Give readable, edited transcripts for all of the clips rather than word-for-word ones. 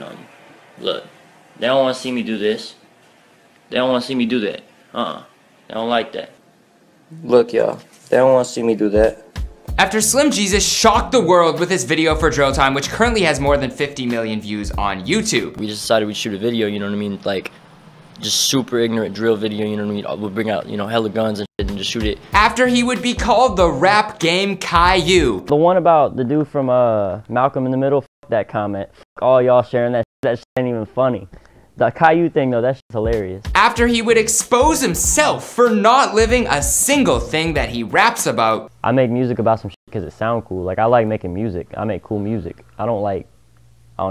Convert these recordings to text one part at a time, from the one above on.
on you. Look, they don't want to see me do this. They don't want to see me do that. They don't like that. Look, y'all, they don't want to see me do that. After Slim Jesus shocked the world with his video for Drill Time, which currently has more than 50 million views on YouTube. We just decided we'd shoot a video, you know what I mean? Like, just super ignorant drill video, you know what I mean? We'll bring out, you know, hella guns and shit and just shoot it. After he would be called the Rap Game Caillou. The one about the dude from Malcolm in the Middle, f that comment. F all y'all sharing that shit ain't even funny. The Caillou thing though, that shit's hilarious. After he would expose himself for not living a single thing that he raps about. I make music about some shit because it sound cool. Like, I like making music. I make cool music. I don't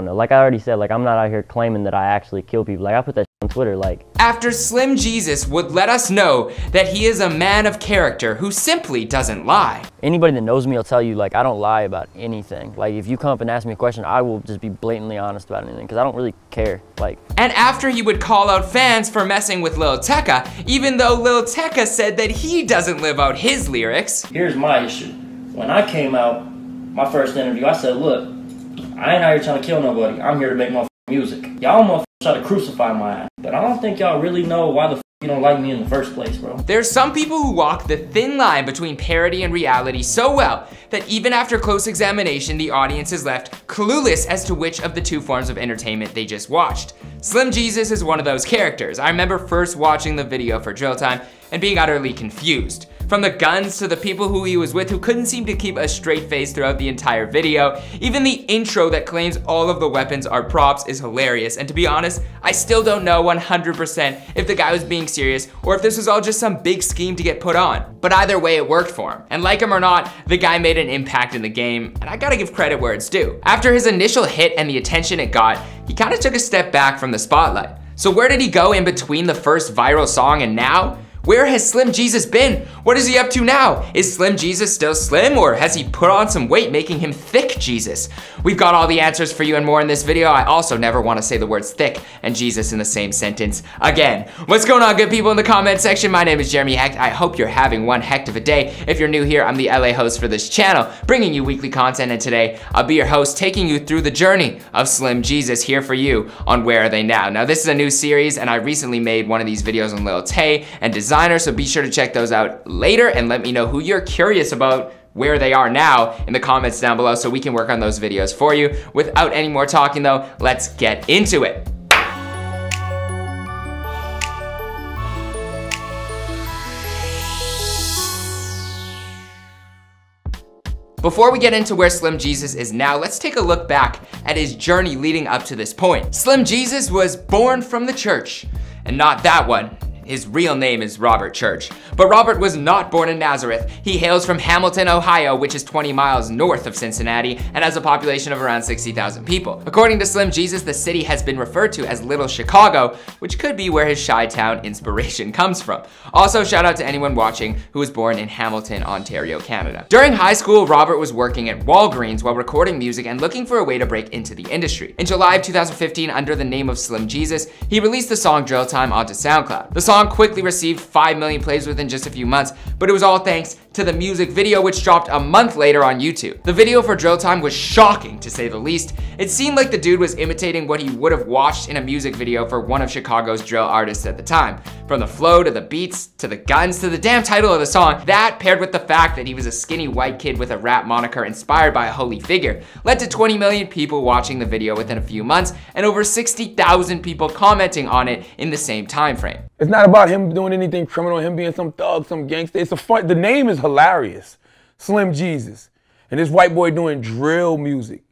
know, like I already said, like, I'm not out here claiming that I actually kill people. Like, I put that shit on Twitter, like. After Slim Jesus would let us know that he is a man of character who simply doesn't lie. Anybody that knows me will tell you, like, I don't lie about anything. Like, if you come up and ask me a question, I will just be blatantly honest about anything, because I don't really care, like. And after he would call out fans for messing with Lil Tecca, even though Lil Tecca said that he doesn't live out his lyrics. Here's my issue. When I came out, my first interview, I said, look, I ain't out here trying to kill nobody. I'm here to make motherfucking music. Y'all motherfuckers try to crucify my ass, but I don't think y'all really know why the f you don't like me in the first place, bro. There's some people who walk the thin line between parody and reality so well that even after close examination, the audience is left clueless as to which of the two forms of entertainment they just watched. Slim Jesus is one of those characters. I remember first watching the video for Drill Time and being utterly confused. From the guns to the people who he was with who couldn't seem to keep a straight face throughout the entire video. Even the intro that claims all of the weapons are props is hilarious, and to be honest, I still don't know 100% if the guy was being serious or if this was all just some big scheme to get put on. But either way, it worked for him. And like him or not, the guy made an impact in the game, and I gotta give credit where it's due. After his initial hit and the attention it got, he kinda took a step back from the spotlight. So where did he go in between the first viral song and now? Where has Slim Jesus been? What is he up to now? Is Slim Jesus still slim, or has he put on some weight, making him thick Jesus? We've got all the answers for you and more in this video. I also never want to say the words thick and Jesus in the same sentence again. What's going on, good people in the comment section? My name is Jeremy Hecht. I hope you're having one heck of a day. If you're new here, I'm the LA host for this channel, bringing you weekly content, and today I'll be your host, taking you through the journey of Slim Jesus here for you on Where Are They Now? Now, this is a new series, and I recently made one of these videos on Lil Tecca and designer, so be sure to check those out later and let me know who you're curious about where they are now in the comments down below so we can work on those videos for you. Without any more talking though, let's get into it. Before we get into where Slim Jesus is now, let's take a look back at his journey leading up to this point. Slim Jesus was born from the church, and not that one. His real name is Robert Church. But Robert was not born in Nazareth. He hails from Hamilton, Ohio, which is 20 miles north of Cincinnati and has a population of around 60,000 people. According to Slim Jesus, the city has been referred to as Little Chicago, which could be where his Chi-Town inspiration comes from. Also, shout out to anyone watching who was born in Hamilton, Ontario, Canada. During high school, Robert was working at Walgreens while recording music and looking for a way to break into the industry. In July of 2015, under the name of Slim Jesus, he released the song Drill Time onto SoundCloud. The song quickly received 5 million plays within just a few months, but it was all thanks to the music video, which dropped a month later on YouTube. The video for Drill Time was shocking, to say the least. It seemed like the dude was imitating what he would have watched in a music video for one of Chicago's drill artists at the time. From the flow to the beats to the guns to the damn title of the song, that paired with the fact that he was a skinny white kid with a rap moniker inspired by a holy figure, led to 20 million people watching the video within a few months and over 60,000 people commenting on it in the same time frame. It's not about him doing anything criminal, him being some thug, some gangster. It's a fun, the name is hilarious. Slim Jesus. And this white boy doing drill music.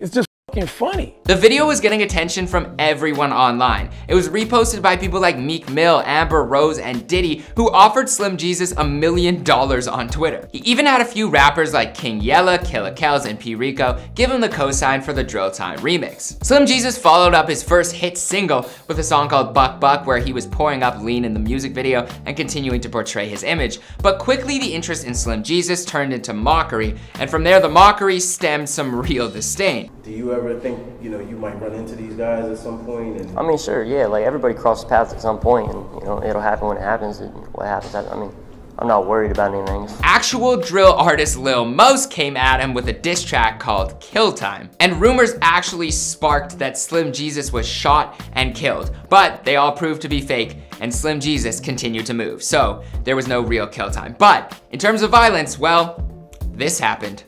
It's just fucking funny. The video was getting attention from everyone online. It was reposted by people like Meek Mill, Amber Rose, and Diddy, who offered Slim Jesus $1 million on Twitter. He even had a few rappers like King Yella, Killa Kells, and P. Rico give him the cosign for the Drill Time remix. Slim Jesus followed up his first hit single with a song called Buck Buck, where he was pouring up lean in the music video and continuing to portray his image. But quickly the interest in Slim Jesus turned into mockery, and from there the mockery stemmed some real disdain. Do you ever think, you might run into these guys at some point? And I mean, sure, yeah, like everybody crosses paths at some point, and it'll happen when it happens, and what happens, I mean, I'm not worried about anything. Actual drill artist Lil Most came at him with a diss track called Kill Time. And rumors actually sparked that Slim Jesus was shot and killed, but they all proved to be fake, and Slim Jesus continued to move. So there was no real kill time. But in terms of violence, well, this happened.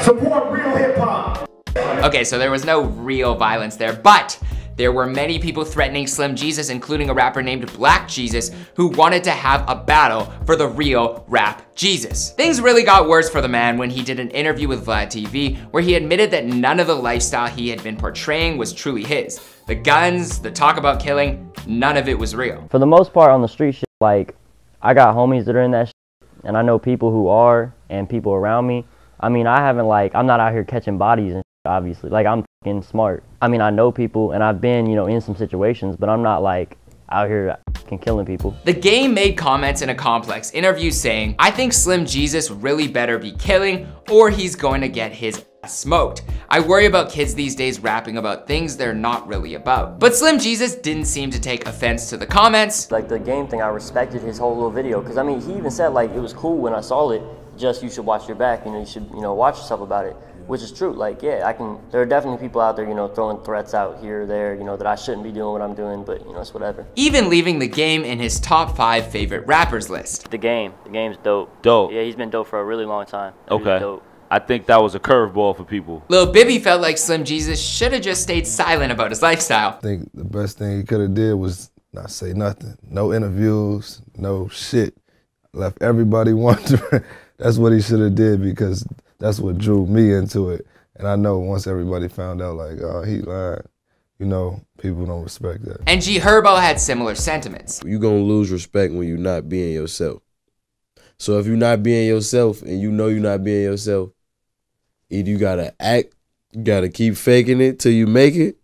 Support real hip hop. Okay, so there was no real violence there, but there were many people threatening Slim Jesus, including a rapper named Black Jesus, who wanted to have a battle for the real Rap Jesus. Things really got worse for the man when he did an interview with Vlad TV, where he admitted that none of the lifestyle he had been portraying was truly his. The guns, the talk about killing, none of it was real. For the most part on the street shit, like, I got homies that are in that shit, and I know people who are, and people around me. I mean, I'm not out here catching bodies and shit, obviously. Like, I'm fucking smart. I mean, I know people, and I've been, you know, in some situations, but I'm not, like, out here fucking killing people. The Game made comments in a Complex interview saying, "I think Slim Jesus really better be killing, or he's going to get his ass smoked. I worry about kids these days rapping about things they're not really about." But Slim Jesus didn't seem to take offense to the comments. Like, the Game thing, I respected his whole little video, because, I mean, he even said, like, it was cool when I saw it, just you should watch your back, you know, you should, you know, watch yourself about it. Which is true. Like, yeah, there are definitely people out there, you know, throwing threats out here or there, you know, that I shouldn't be doing what I'm doing, but, you know, it's whatever. Even leaving The Game in his top 5 favorite rappers list. The Game's dope. Dope. Yeah, he's been dope for a really long time. Okay. Really dope. I think that was a curveball for people. Lil Bibby felt like Slim Jesus should have just stayed silent about his lifestyle. I think the best thing he could have did was not say nothing. No interviews, no shit. Left everybody wondering. That's what he should have did, because that's what drew me into it. And I know once everybody found out, like, oh, he lied, you know, people don't respect that. And G Herbo had similar sentiments. You're gonna lose respect when you're not being yourself. So if you're not being yourself and you know you're not being yourself, either you gotta act, you gotta keep faking it till you make it,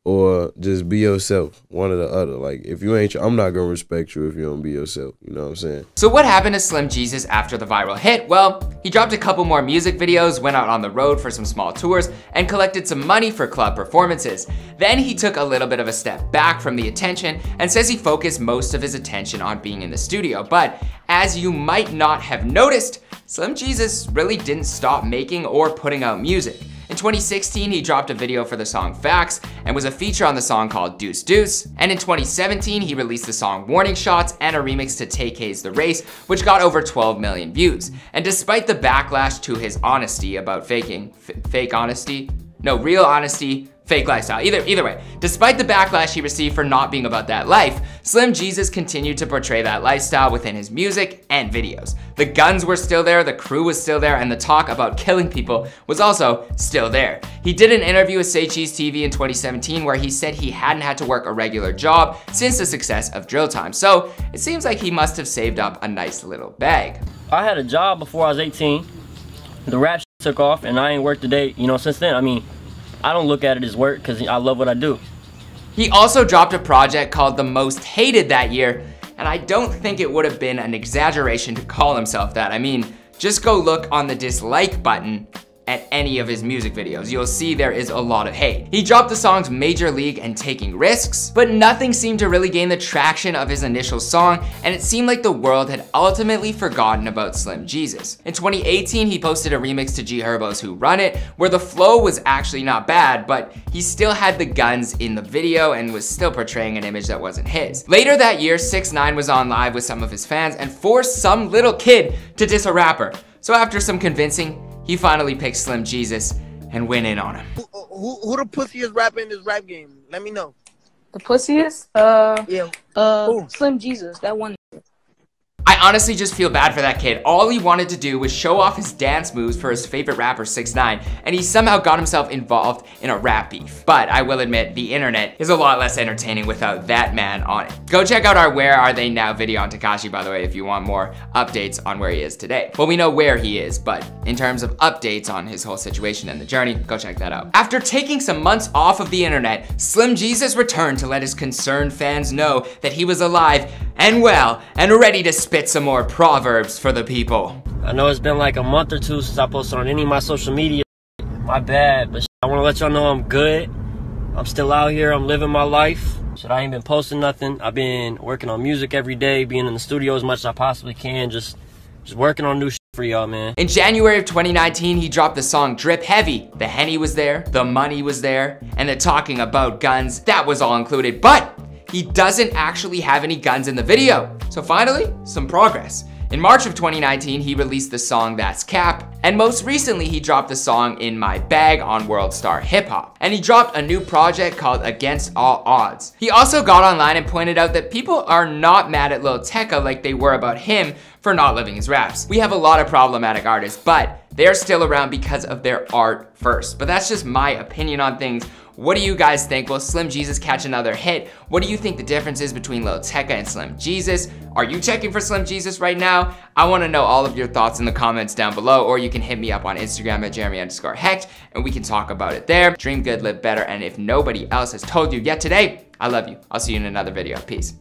or just be yourself, one or the other. Like, if you ain't, I'm not gonna respect you if you don't be yourself, you know what I'm saying? So what happened to Slim Jesus after the viral hit? Well, he dropped a couple more music videos, went out on the road for some small tours, and collected some money for club performances. Then he took a little bit of a step back from the attention and says he focused most of his attention on being in the studio. But as you might not have noticed, Slim Jesus really didn't stop making or putting out music. In 2016, he dropped a video for the song Facts and was a feature on the song called Deuce Deuce. And in 2017, he released the song Warning Shots and a remix to Tay K's The Race, which got over 12 million views. And despite the backlash to his honesty about fake honesty, no, real honesty, fake lifestyle, either way. Despite the backlash he received for not being about that life, Slim Jesus continued to portray that lifestyle within his music and videos. The guns were still there, the crew was still there, and the talk about killing people was also still there. He did an interview with Say Cheese TV in 2017 where he said he hadn't had to work a regular job since the success of Drill Time. So it seems like he must have saved up a nice little bag. I had a job before I was 18. The rap shit took off, and I ain't worked a day, you know, since then. I mean, I don't look at it as work because I love what I do. He also dropped a project called The Most Hated that year, and I don't think it would have been an exaggeration to call himself that. I mean, just go look on the dislike button at any of his music videos. You'll see there is a lot of hate. He dropped the songs Major League and Taking Risks, but nothing seemed to really gain the traction of his initial song, and it seemed like the world had ultimately forgotten about Slim Jesus. In 2018, he posted a remix to G Herbo's Who Run It, where the flow was actually not bad, but he still had the guns in the video and was still portraying an image that wasn't his. Later that year, 6ix9ine was on live with some of his fans and forced some little kid to diss a rapper. So after some convincing, he finally picked Slim Jesus and went in on him. Who the pussiest rapper in this rap game? Let me know. The pussiest? Yeah. Slim Jesus, that one. I honestly just feel bad for that kid. All he wanted to do was show off his dance moves for his favorite rapper 6ix9ine, and he somehow got himself involved in a rap beef. But I will admit, the internet is a lot less entertaining without that man on it. Go check out our Where Are They Now video on Tekashi, by the way, if you want more updates on where he is today. Well, we know where he is, but in terms of updates on his whole situation and the journey, go check that out. After taking some months off of the internet, Slim Jesus returned to let his concerned fans know that he was alive and well and ready to spit some more proverbs for the people. I know it's been like a month or two since I posted on any of my social media. My bad, but I want to let y'all know I'm good. I'm still out here. I'm living my life. Shit, I ain't been posting nothing. I've been working on music every day, being in the studio as much as I possibly can, just working on new shit for y'all, man. In January of 2019, he dropped the song Drip Heavy. The Henny was there, the money was there, and the talking about guns, that was all included, but he doesn't actually have any guns in the video. So finally, some progress. In March of 2019, he released the song That's Cap, and most recently he dropped the song In My Bag on World Star Hip Hop. And he dropped a new project called Against All Odds. He also got online and pointed out that people are not mad at Lil Tecca like they were about him for not living his raps. We have a lot of problematic artists, but they're still around because of their art first. But that's just my opinion on things. What do you guys think? Will Slim Jesus catch another hit? What do you think the difference is between Lil Tecca and Slim Jesus? Are you checking for Slim Jesus right now? I wanna know all of your thoughts in the comments down below, or you can hit me up on Instagram at Jeremy_Hecht, and we can talk about it there. Dream good, live better, and if nobody else has told you yet today, I love you. I'll see you in another video. Peace.